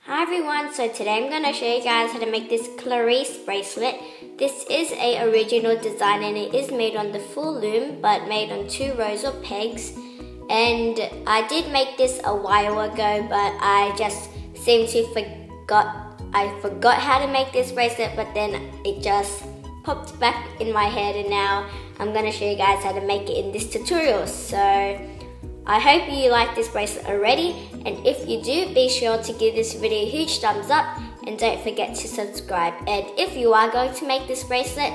Hi everyone, so today I'm going to show you guys how to make this Clarice bracelet. This is a original design and it is made on the full loom but made on 2 rows of pegs. And I did make this a while ago, but I just seemed to forgot how to make this bracelet, but then it just popped back in my head and now I'm going to show you guys how to make it in this tutorial. So I hope you like this bracelet already, and if you do, be sure to give this video a huge thumbs up and don't forget to subscribe. And if you are going to make this bracelet,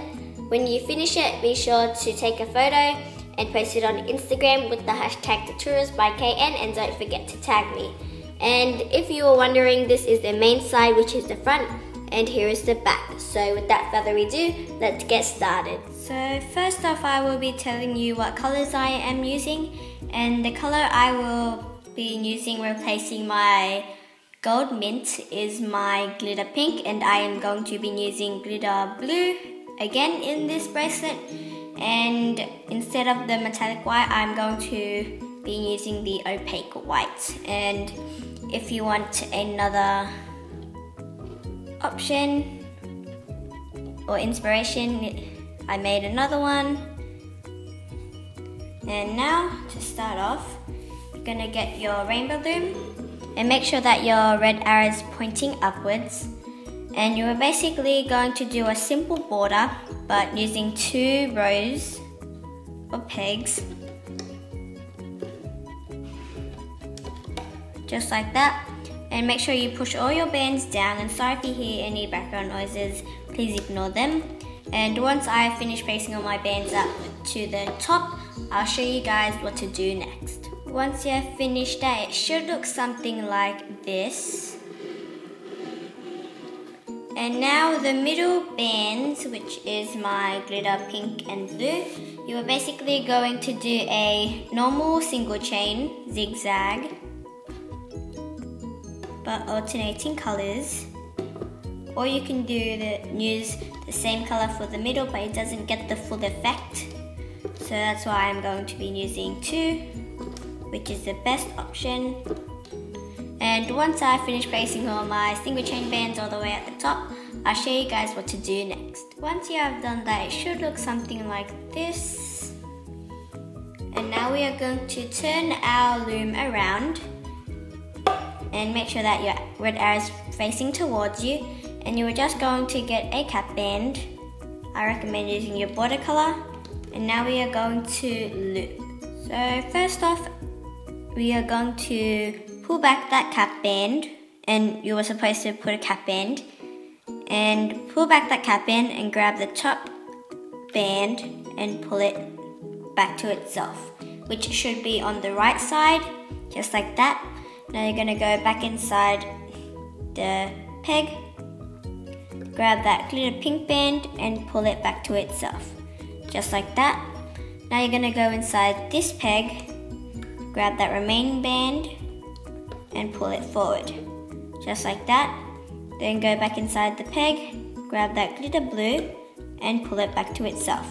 when you finish it, be sure to take a photo and post it on Instagram with the hashtag tutorialsbykn, and don't forget to tag me. And if you were wondering, this is the main side, which is the front, and here is the back. So without further ado, let's get started. So first off, I will be telling you what colors I am using, and the color I will be using replacing my gold mint is my glitter pink, and I am going to be using glitter blue again in this bracelet. And instead of the metallic white, I'm going to be using the opaque white. And if you want another option or inspiration, I made another one. And now to start off, you're gonna get your rainbow loom and make sure that your red arrow is pointing upwards. And you're basically going to do a simple border but using 2 rows of pegs, just like that. And make sure you push all your bands down, and sorry if you hear any background noises, please ignore them. And once I finish placing all my bands up to the top, I'll show you guys what to do next. Once you have finished that, it should look something like this. And now the middle bands, which is my glitter pink and blue, you are basically going to do a normal single chain zigzag but alternating colors, or you can use the same color for the middle, but it doesn't get the full effect. So that's why I'm going to be using 2, which is the best option. And once I finish placing all my single chain bands all the way at the top, I'll show you guys what to do next. Once you have done that, it should look something like this. And now we are going to turn our loom around and make sure that your red arrow is facing towards you, and you are just going to get a cap band. I recommend using your border color. And now we are going to loop. So first off, we are going to pull back that cap band, and you were supposed to put a cap band, and pull back that cap band and grab the top band and pull it back to itself, which should be on the right side, just like that. Now you're gonna go back inside the peg, grab that glitter pink band and pull it back to itself, just like that. Now you're gonna go inside this peg, grab that remaining band and pull it forward, just like that. Then go back inside the peg, grab that glitter blue and pull it back to itself.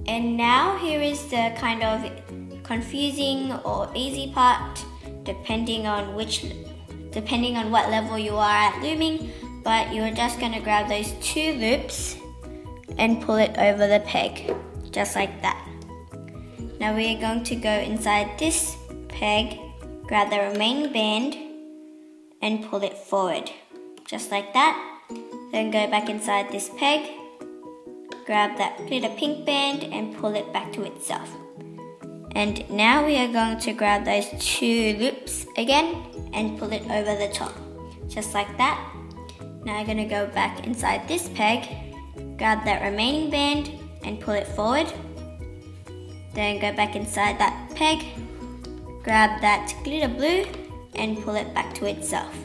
And now here is the kind of confusing or easy part, depending on what level you are at looming, but you're just gonna grab those 2 loops and pull it over the peg, just like that. Now we are going to go inside this peg, grab the remaining band and pull it forward, just like that. Then go back inside this peg, grab that glitter pink band and pull it back to itself. And now we are going to grab those 2 loops again and pull it over the top, just like that. Now I'm going to go back inside this peg, grab that remaining band and pull it forward. Then go back inside that peg, grab that glitter blue and pull it back to itself.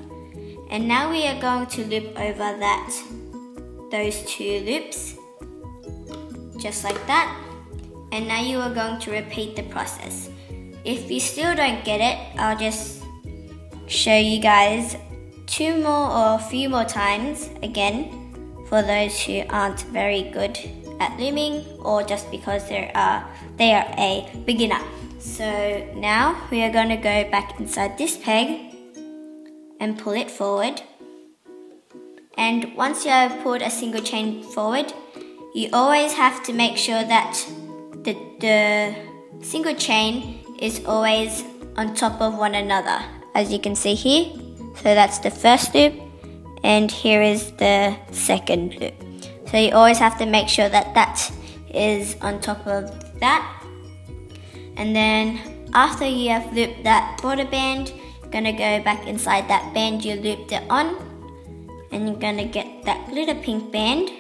And now we are going to loop over those 2 loops, just like that. And now you are going to repeat the process. If you still don't get it, I'll just show you guys 2 more or a few more times again for those who aren't very good at looming, or just because they are a beginner. So now we are going to go back inside this peg and pull it forward. And once you have pulled a single chain forward, you always have to make sure that the single chain is always on top of one another, as you can see here. So that's the first loop, and here is the second loop. So you always have to make sure that that is on top of that. And then after you have looped that border band, you're gonna go back inside that band you looped it on, and you're gonna get that glitter pink band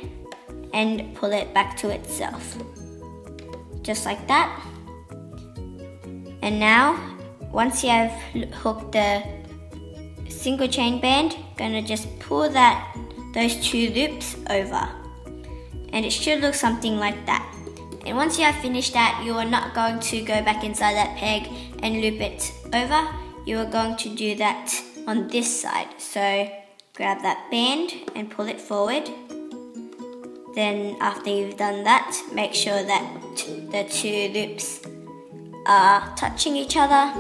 and pull it back to itself. Just like that. And now, once you have hooked the single chain band, gonna just pull those two loops over. And it should look something like that. And once you have finished that, you are not going to go back inside that peg and loop it over. You are going to do that on this side. So grab that band and pull it forward. Then after you've done that, make sure that the two loops are touching each other.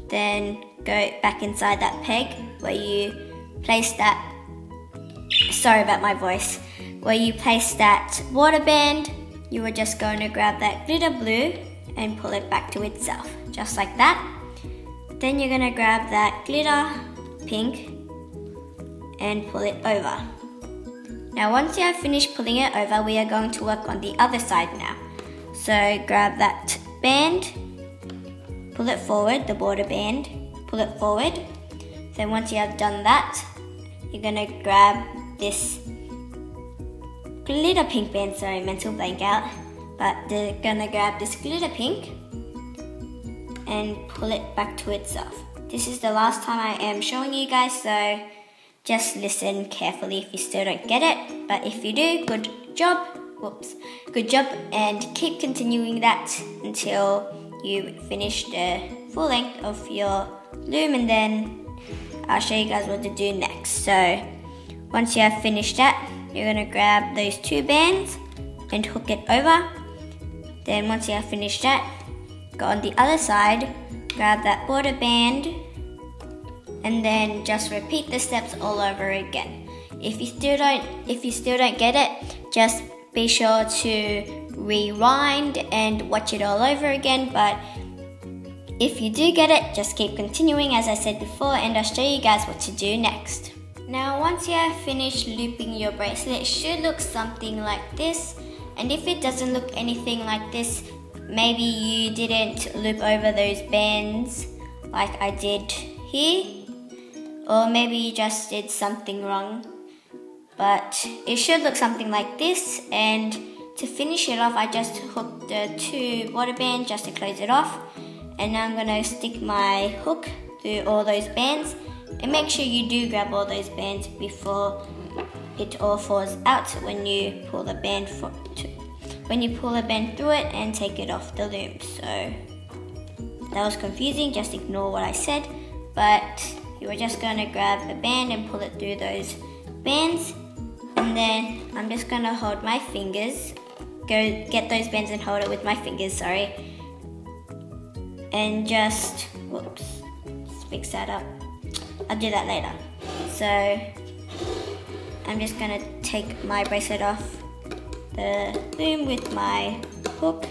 Then go back inside that peg where you place that, sorry about my voice, where you place that border band. You are just going to grab that glitter blue and pull it back to itself, just like that. Then you're going to grab that glitter pink and pull it over. Now once you have finished pulling it over, we are going to work on the other side now. So grab that band, pull it forward, the border band, pull it forward. Then once you have done that, you're going to grab this glitter pink band, sorry, mental blank out, but they're gonna grab this glitter pink and pull it back to itself. This is the last time I am showing you guys, so just listen carefully if you still don't get it, but if you do, good job, good job, and keep continuing that until you finish the full length of your loom, and then I'll show you guys what to do next. So once you have finished that, you're going to grab those two bands and hook it over. Then once you have finished that, go on the other side, grab that border band, and then just repeat the steps all over again. If you still don't get it, just be sure to rewind and watch it all over again. But if you do get it, just keep continuing as I said before, and I'll show you guys what to do next. Now once you have finished looping your bracelet, it should look something like this. And if it doesn't look anything like this, maybe you didn't loop over those bands like I did here, or maybe you just did something wrong. But it should look something like this, and to finish it off, I just hooked the two border bands just to close it off. And now I'm going to stick my hook through all those bands. And make sure you do grab all those bands before it all falls out when you pull the band through it and take it off the loom. So that was confusing, just ignore what I said. But you are just going to grab the band and pull it through those bands. And then I'm just going to hold my fingers, go get those bands and hold it with my fingers, sorry. And just, whoops, let's fix that up. I'll do that later. So I'm just gonna take my bracelet off the loom with my hook,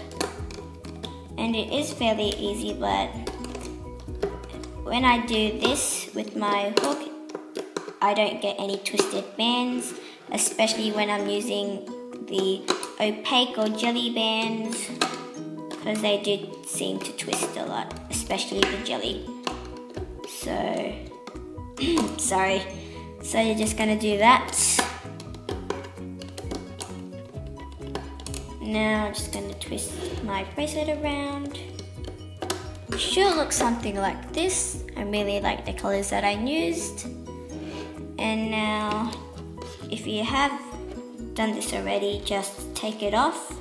and it is fairly easy, but when I do this with my hook, I don't get any twisted bands, especially when I'm using the opaque or jelly bands, because they do seem to twist a lot, especially the jelly. So sorry. So you're just gonna do that. Now I'm just gonna twist my bracelet around. It should look something like this. I really like the colors that I used. And now, if you have done this already, just take it off,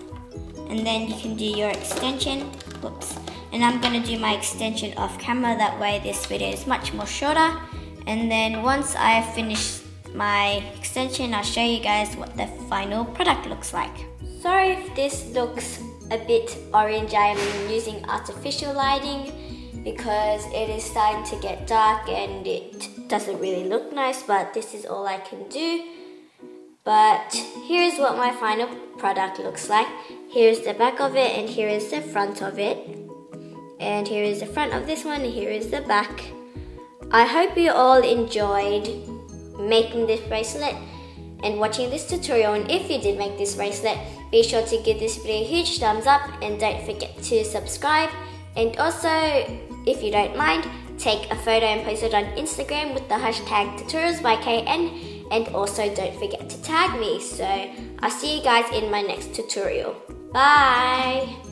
and then you can do your extension. Whoops. And I'm gonna do my extension off camera, that way this video is much more shorter. And then once I finish my extension, I'll show you guys what the final product looks like. Sorry if this looks a bit orange, I am using artificial lighting because it is starting to get dark and it doesn't really look nice, but this is all I can do. But here's what my final product looks like. Here's the back of it, and here is the front of it. And here is the front of this one, and here is the back. I hope you all enjoyed making this bracelet and watching this tutorial. And if you did make this bracelet, be sure to give this video a huge thumbs up, and don't forget to subscribe. And also, if you don't mind, take a photo and post it on Instagram with the hashtag tutorialsbykn. And also don't forget to tag me. So I'll see you guys in my next tutorial. Bye!